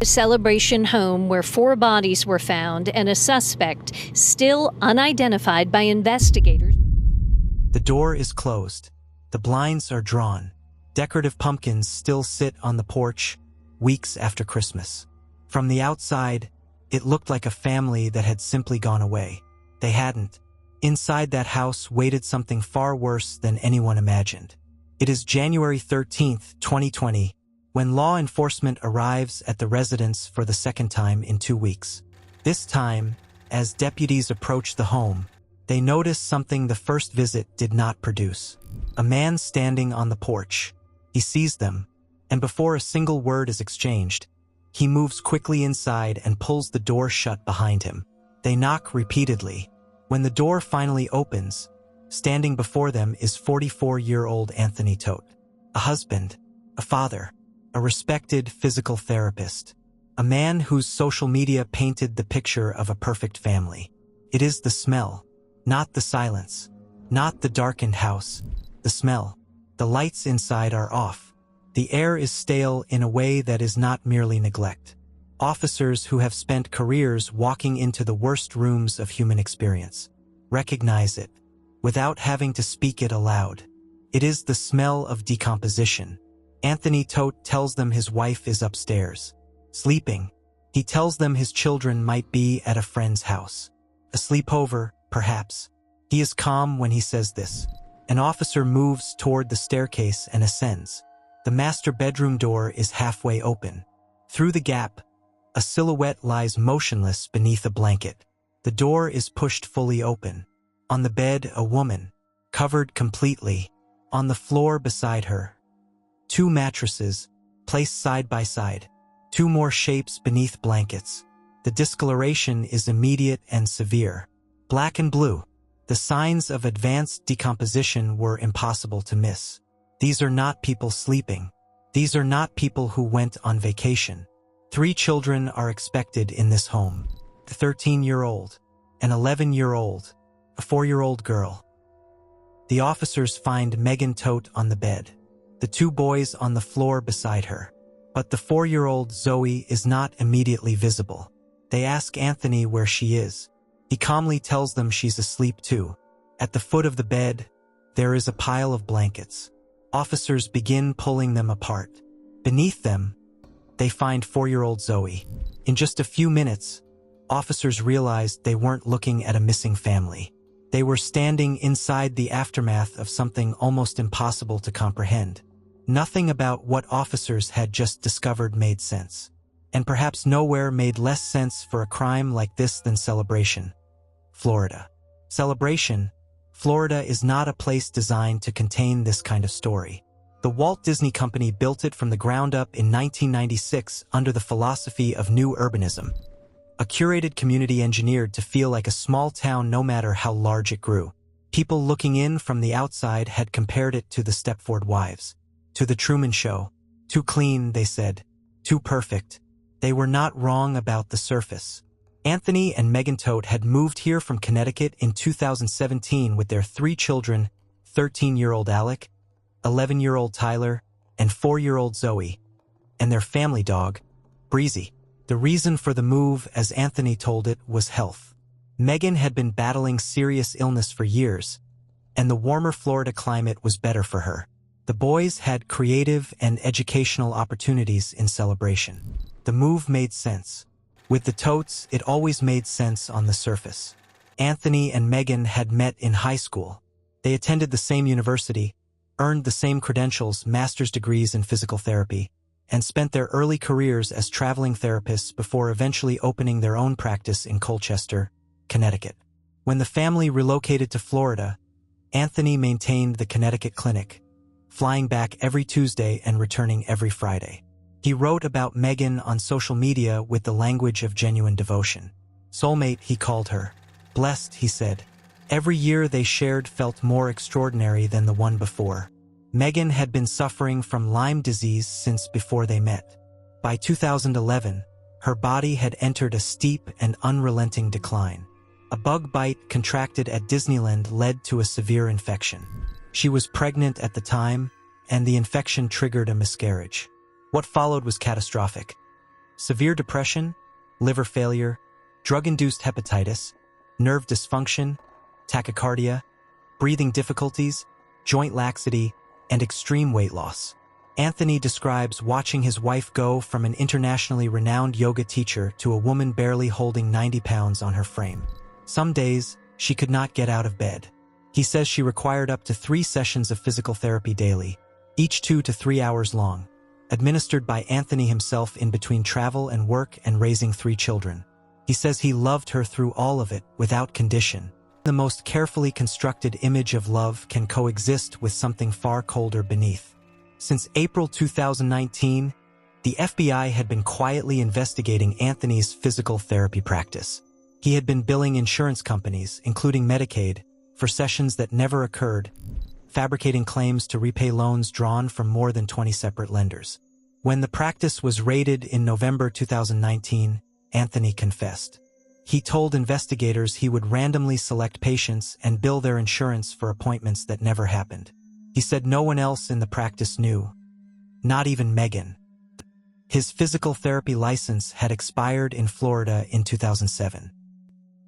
Celebration home where 4 bodies were found and a suspect still unidentified by investigators. The door is closed. The blinds are drawn. Decorative pumpkins still sit on the porch weeks after Christmas. From the outside, it looked like a family that had simply gone away. They hadn't. Inside that house waited something far worse than anyone imagined. It is January 13th, 2020, when law enforcement arrives at the residence for the second time in 2 weeks. This time, as deputies approach the home, they notice something the first visit did not produce. A man standing on the porch. He sees them, and before a single word is exchanged, he moves quickly inside and pulls the door shut behind him. They knock repeatedly. When the door finally opens, standing before them is 44-year-old Anthony Todt. A husband, a father, a respected physical therapist, a man whose social media painted the picture of a perfect family. It is the smell, not the silence, not the darkened house. The smell. The lights inside are off. The air is stale in a way that is not merely neglect. Officers who have spent careers walking into the worst rooms of human experience recognize it, without having to speak it aloud. It is the smell of decomposition. Anthony Todt tells them his wife is upstairs, sleeping. He tells them his children might be at a friend's house. A sleepover, perhaps. He is calm when he says this. An officer moves toward the staircase and ascends. The master bedroom door is halfway open. Through the gap, a silhouette lies motionless beneath a blanket. The door is pushed fully open. On the bed, a woman, covered completely. On the floor beside her, 2 mattresses, placed side by side. 2 more shapes beneath blankets. The discoloration is immediate and severe. Black and blue. The signs of advanced decomposition were impossible to miss. These are not people sleeping. These are not people who went on vacation. 3 children are expected in this home. A 13-year-old, an 11-year-old, a 4-year-old girl. The officers find Megan Todt on the bed, the 2 boys on the floor beside her. But the 4-year-old Zoe is not immediately visible. They ask Anthony where she is. He calmly tells them she's asleep too. At the foot of the bed, there is a pile of blankets. Officers begin pulling them apart. Beneath them, they find 4-year-old Zoe. In just a few minutes, officers realized they weren't looking at a missing family. They were standing inside the aftermath of something almost impossible to comprehend. Nothing about what officers had just discovered made sense. And perhaps nowhere made less sense for a crime like this than Celebration, Florida. Celebration, Florida is not a place designed to contain this kind of story. The Walt Disney Company built it from the ground up in 1996 under the philosophy of new urbanism. A curated community engineered to feel like a small town no matter how large it grew. People looking in from the outside had compared it to the Stepford Wives, to the Truman Show. Too clean, they said. Too perfect. They were not wrong about the surface. Anthony and Megan Todt had moved here from Connecticut in 2017 with their 3 children, 13-year-old Alec, 11-year-old Tyler, and 4-year-old Zoe, and their family dog, Breezy. The reason for the move, as Anthony told it, was health. Megan had been battling serious illness for years, and the warmer Florida climate was better for her. The boys had creative and educational opportunities in Celebration. The move made sense. With the Todts, it always made sense on the surface. Anthony and Megan had met in high school. They attended the same university, earned the same credentials, master's degrees in physical therapy, and spent their early careers as traveling therapists before eventually opening their own practice in Colchester, Connecticut. When the family relocated to Florida, Anthony maintained the Connecticut clinic, flying back every Tuesday and returning every Friday. He wrote about Megan on social media with the language of genuine devotion. Soulmate, he called her. Blessed, he said. Every year they shared felt more extraordinary than the one before. Megan had been suffering from Lyme disease since before they met. By 2011, her body had entered a steep and unrelenting decline. A bug bite contracted at Disneyland led to a severe infection. She was pregnant at the time, and the infection triggered a miscarriage. What followed was catastrophic. severe depression, liver failure, drug-induced hepatitis, nerve dysfunction, tachycardia, breathing difficulties, joint laxity, and extreme weight loss. Anthony describes watching his wife go from an internationally renowned yoga teacher to a woman barely holding 90 pounds on her frame. Some days, she could not get out of bed. He says she required up to 3 sessions of physical therapy daily, each 2 to 3 hours long, administered by Anthony himself in between travel and work and raising 3 children. He says he loved her through all of it, without condition. The most carefully constructed image of love can coexist with something far colder beneath. Since April 2019, the FBI had been quietly investigating Anthony's physical therapy practice. He had been billing insurance companies, including Medicaid, for sessions that never occurred, fabricating claims to repay loans drawn from more than 20 separate lenders. When the practice was raided in November 2019, Anthony confessed. He told investigators he would randomly select patients and bill their insurance for appointments that never happened. He said no one else in the practice knew, not even Megan. His physical therapy license had expired in Florida in 2007.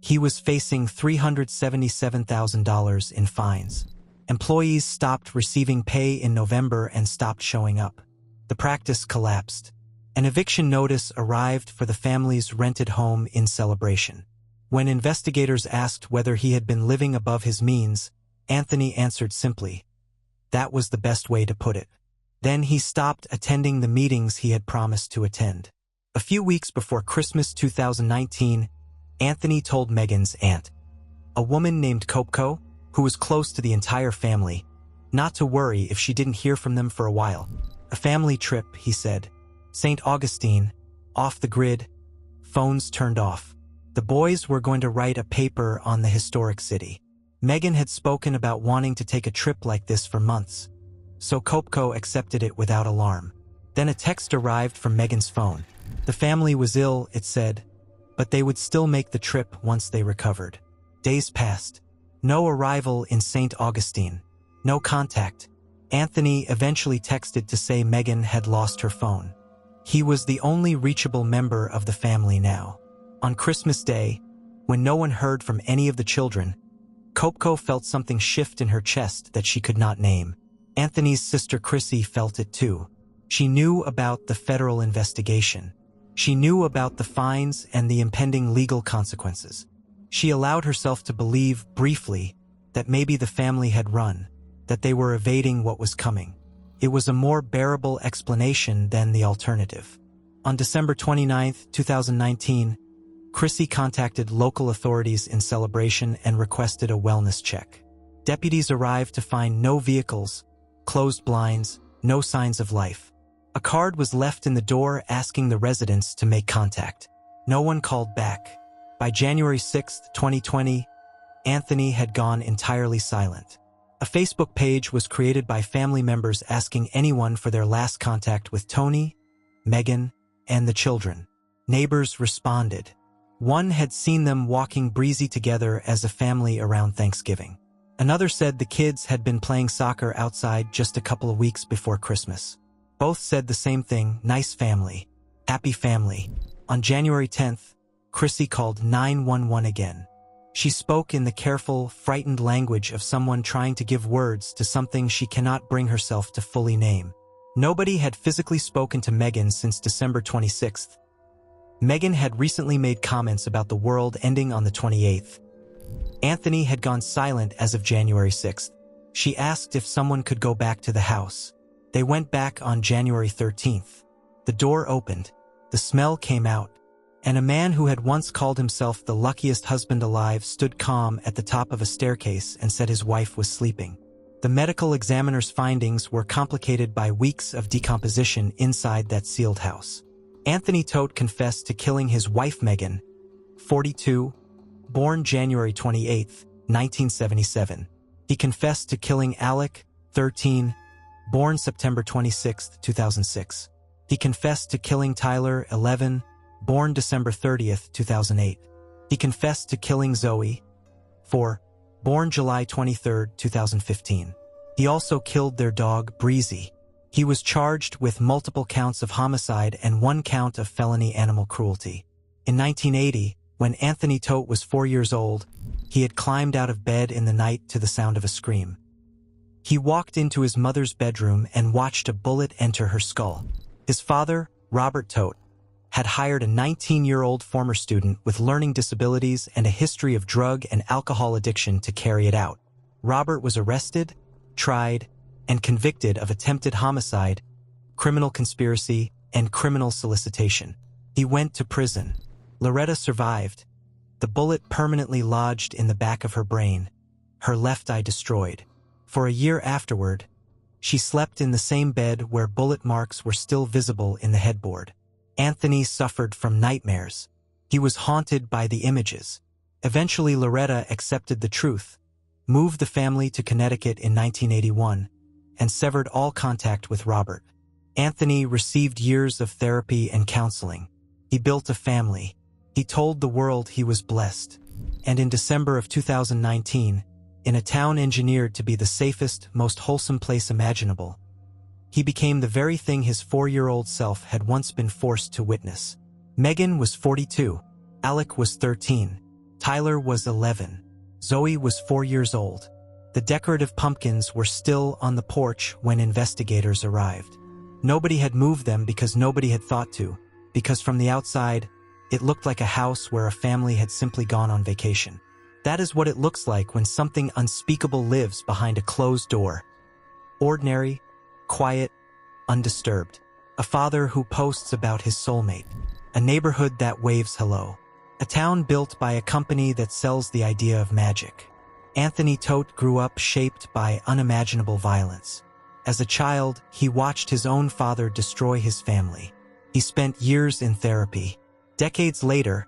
He was facing $377,000 in fines. Employees stopped receiving pay in November and stopped showing up. The practice collapsed. An eviction notice arrived for the family's rented home in Celebration. When investigators asked whether he had been living above his means, Anthony answered simply, "That was the best way to put it." Then he stopped attending the meetings he had promised to attend. A few weeks before Christmas 2019, Anthony told Megan's aunt, a woman named Kopko, who was close to the entire family, not to worry if she didn't hear from them for a while. A family trip, he said. St. Augustine, off the grid, phones turned off. The boys were going to write a paper on the historic city. Megan had spoken about wanting to take a trip like this for months, so Kopko accepted it without alarm. Then a text arrived from Megan's phone. The family was ill, it said, but they would still make the trip once they recovered. Days passed. No arrival in St. Augustine. No contact. Anthony eventually texted to say Megan had lost her phone. He was the only reachable member of the family now. On Christmas Day, when no one heard from any of the children, Kopko felt something shift in her chest that she could not name. Anthony's sister Chrissy felt it too. She knew about the federal investigation. She knew about the fines and the impending legal consequences. She allowed herself to believe, briefly, that maybe the family had run, that they were evading what was coming. It was a more bearable explanation than the alternative. On December 29, 2019, Chrissy contacted local authorities in Celebration and requested a wellness check. Deputies arrived to find no vehicles, closed blinds, no signs of life. A card was left in the door asking the residents to make contact. No one called back. By January 6, 2020, Anthony had gone entirely silent. A Facebook page was created by family members asking anyone for their last contact with Tony, Megan, and the children. Neighbors responded. One had seen them walking Breezy together as a family around Thanksgiving. Another said the kids had been playing soccer outside just a couple of weeks before Christmas. Both said the same thing, nice family, happy family. On January 10th, Chrissy called 911 again. She spoke in the careful, frightened language of someone trying to give words to something she cannot bring herself to fully name. Nobody had physically spoken to Megan since December 26th. Megan had recently made comments about the world ending on the 28th. Anthony had gone silent as of January 6th. She asked if someone could go back to the house. They went back on January 13th. The door opened. The smell came out. And a man who had once called himself the luckiest husband alive stood calm at the top of a staircase and said his wife was sleeping. The medical examiner's findings were complicated by weeks of decomposition inside that sealed house. Anthony Todt confessed to killing his wife Megan, 42, born January 28, 1977. He confessed to killing Alec, 13, born September 26, 2006. He confessed to killing Tyler, 11, born December 30, 2008. He confessed to killing Zoe, 4, born July 23, 2015. He also killed their dog, Breezy. He was charged with multiple counts of homicide and 1 count of felony animal cruelty. In 1980, when Anthony Todt was 4 years old, he had climbed out of bed in the night to the sound of a scream. He walked into his mother's bedroom and watched a bullet enter her skull. His father, Robert Todt, had hired a 19-year-old former student with learning disabilities and a history of drug and alcohol addiction to carry it out. Robert was arrested, tried, and convicted of attempted homicide, criminal conspiracy, and criminal solicitation. He went to prison. Loretta survived. The bullet permanently lodged in the back of her brain, her left eye destroyed. For a year afterward, she slept in the same bed where bullet marks were still visible in the headboard. Anthony suffered from nightmares. He was haunted by the images. Eventually, Loretta accepted the truth, moved the family to Connecticut in 1981, and severed all contact with Robert. Anthony received years of therapy and counseling. He built a family. He told the world he was blessed. And in December of 2019, in a town engineered to be the safest, most wholesome place imaginable, he became the very thing his 4-year-old self had once been forced to witness. Megan was 42. Alec was 13. Tyler was 11. Zoe was 4 years old. The decorative pumpkins were still on the porch when investigators arrived. Nobody had moved them because nobody had thought to, because from the outside, it looked like a house where a family had simply gone on vacation. That is what it looks like when something unspeakable lives behind a closed door. Ordinary, quiet, undisturbed. A father who posts about his soulmate. A neighborhood that waves hello. A town built by a company that sells the idea of magic. Anthony Todt grew up shaped by unimaginable violence. As a child, he watched his own father destroy his family. He spent years in therapy. Decades later,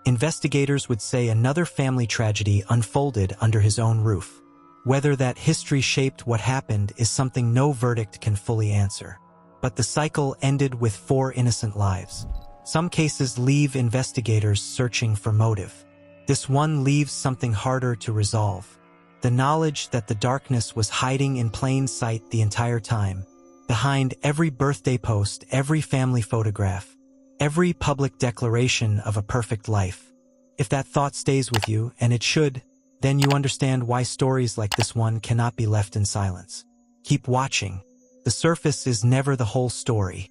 investigators would say another family tragedy unfolded under his own roof. Whether that history shaped what happened is something no verdict can fully answer. But the cycle ended with 4 innocent lives. Some cases leave investigators searching for motive. This one leaves something harder to resolve. The knowledge that the darkness was hiding in plain sight the entire time, behind every birthday post, every family photograph, every public declaration of a perfect life. If that thought stays with you, and it should, then you understand why stories like this one cannot be left in silence. Keep watching. The surface is never the whole story.